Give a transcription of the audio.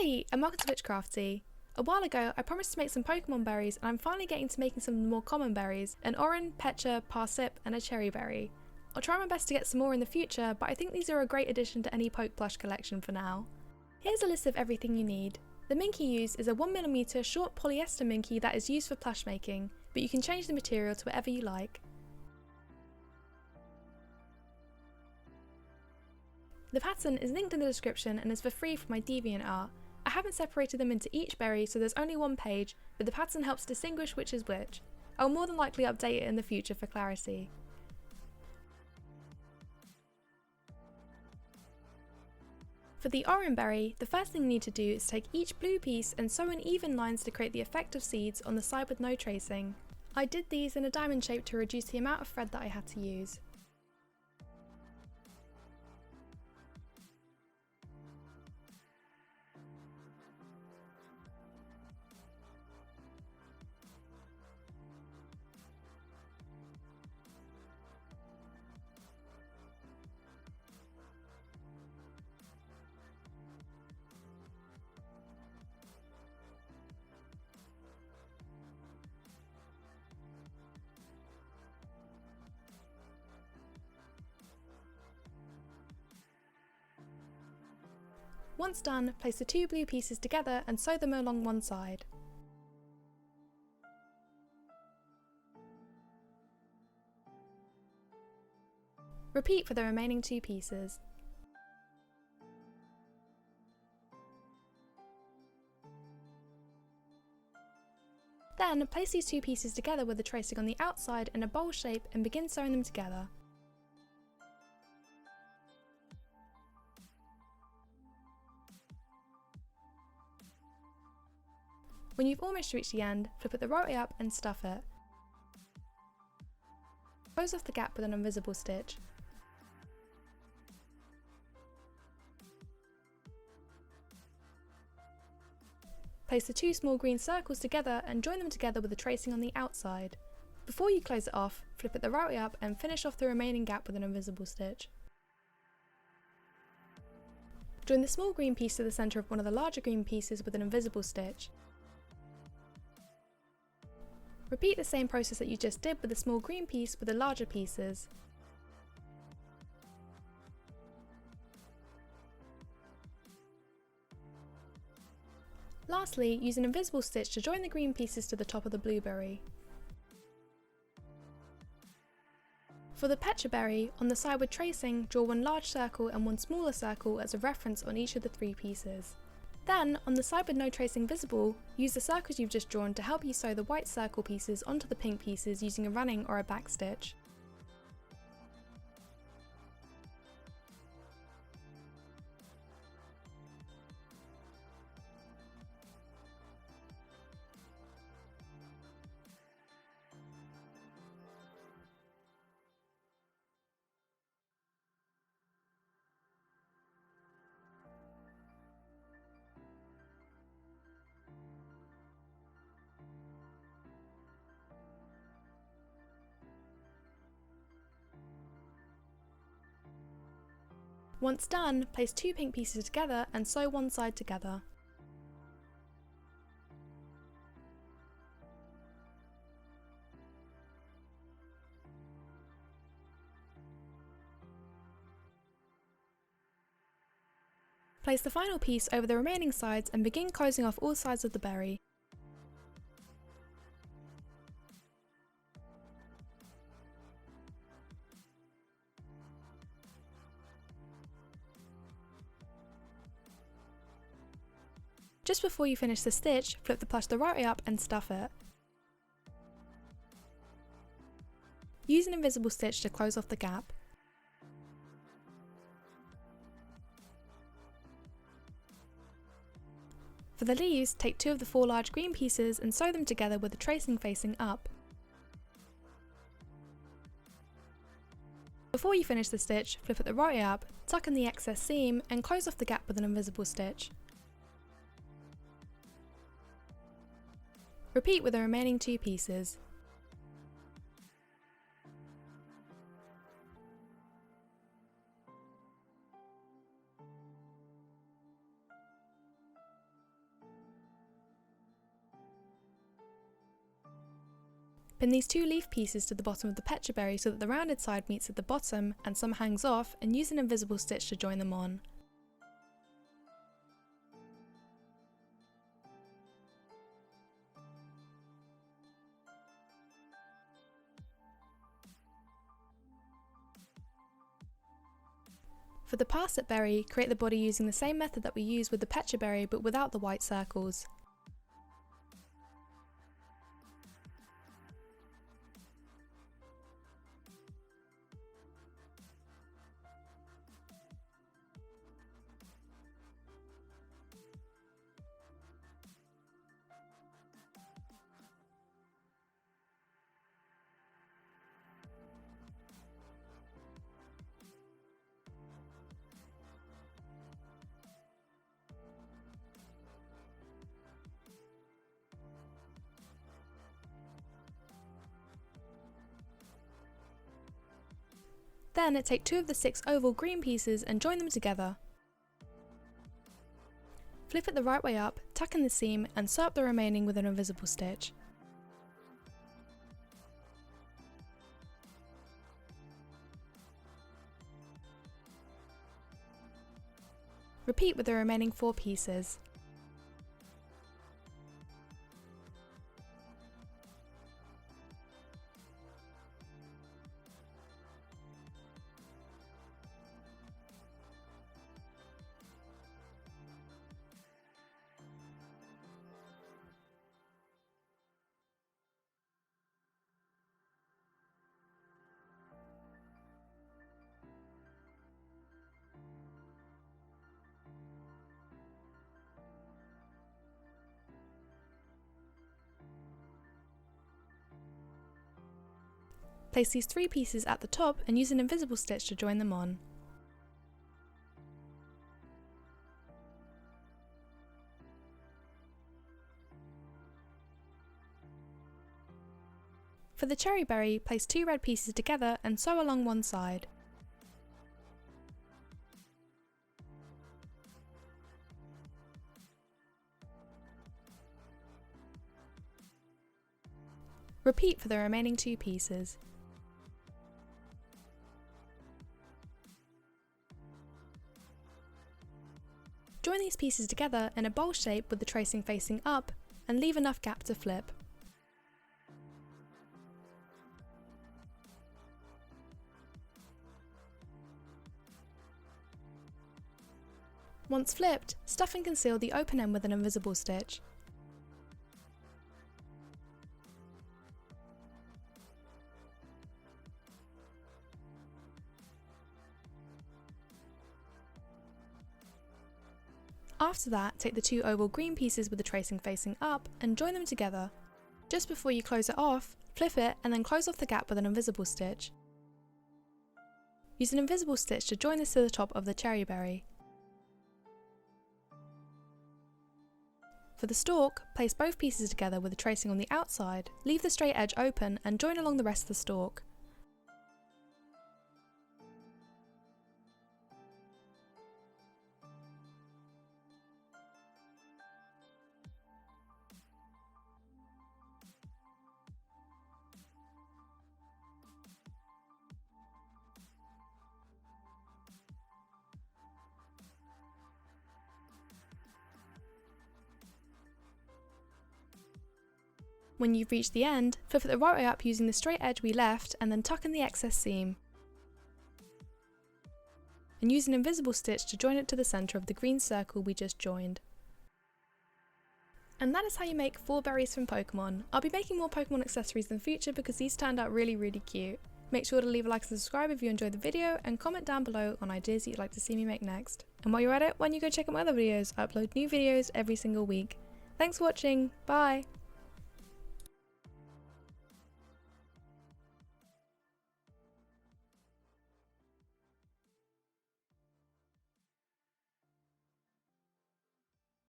Hey, and welcome to Witchcrafty. A while ago, I promised to make some Pokemon berries, and I'm finally getting to making some more common berries, an Oran, Pecha, Parsnip, and a cherry berry. I'll try my best to get some more in the future, but I think these are a great addition to any Poke plush collection for now. Here's a list of everything you need. The Minky used is a 1mm short polyester Minky that is used for plush making, but you can change the material to whatever you like. The pattern is linked in the description and is for free from my DeviantArt. I haven't separated them into each berry, so there's only one page, but the pattern helps distinguish which is which. I'll more than likely update it in the future for clarity. For the Oran berry, the first thing you need to do is take each blue piece and sew in even lines to create the effect of seeds on the side with no tracing. I did these in a diamond shape to reduce the amount of thread that I had to use. Once done, place the two blue pieces together and sew them along one side. Repeat for the remaining two pieces. Then, place these two pieces together with the tracing on the outside in a bowl shape and begin sewing them together. When you've almost reached the end, flip it the right way up and stuff it. Close off the gap with an invisible stitch. Place the two small green circles together and join them together with the tracing on the outside. Before you close it off, flip it the right way up and finish off the remaining gap with an invisible stitch. Join the small green piece to the centre of one of the larger green pieces with an invisible stitch. Repeat the same process that you just did with the small green piece with the larger pieces. Lastly, use an invisible stitch to join the green pieces to the top of the blueberry. For the Pecha berry, on the side with tracing, draw one large circle and one smaller circle as a reference on each of the three pieces. Then, on the side with no tracing visible, use the circles you've just drawn to help you sew the white circle pieces onto the pink pieces using a running or a backstitch. Once done, place two pink pieces together and sew one side together. Place the final piece over the remaining sides and begin closing off all sides of the berry. Just before you finish the stitch, flip the plush the right way up and stuff it. Use an invisible stitch to close off the gap. For the leaves, take two of the four large green pieces and sew them together with the tracing facing up. Before you finish the stitch, flip it the right way up, tuck in the excess seam and close off the gap with an invisible stitch. Repeat with the remaining two pieces. Pin these 2 leaf pieces to the bottom of the Pecha berry so that the rounded side meets at the bottom and some hangs off, and use an invisible stitch to join them on. For the Parsnip berry, create the body using the same method that we used with the Pecha berry but without the white circles. Then take 2 of the 6 oval green pieces and join them together. Flip it the right way up, tuck in the seam and sew up the remaining with an invisible stitch. Repeat with the remaining 4 pieces. Place these 3 pieces at the top and use an invisible stitch to join them on. For the cherry berry, place 2 red pieces together and sew along one side. Repeat for the remaining 2 pieces. Join these pieces together in a bowl shape with the tracing facing up and leave enough gap to flip. Once flipped, stuff and conceal the open end with an invisible stitch. After that, take the 2 oval green pieces with the tracing facing up and join them together. Just before you close it off, flip it and then close off the gap with an invisible stitch. Use an invisible stitch to join this to the top of the cherry berry. For the stalk, place both pieces together with the tracing on the outside, leave the straight edge open and join along the rest of the stalk. When you've reached the end, flip it the right way up using the straight edge we left and then tuck in the excess seam. And use an invisible stitch to join it to the centre of the green circle we just joined. And that is how you make 4 berries from Pokemon. I'll be making more Pokemon accessories in the future because these turned out really cute. Make sure to leave a like and subscribe if you enjoyed the video and comment down below on ideas that you'd like to see me make next. And while you're at it, why don't you go check out my other videos? I upload new videos every single week. Thanks for watching, bye!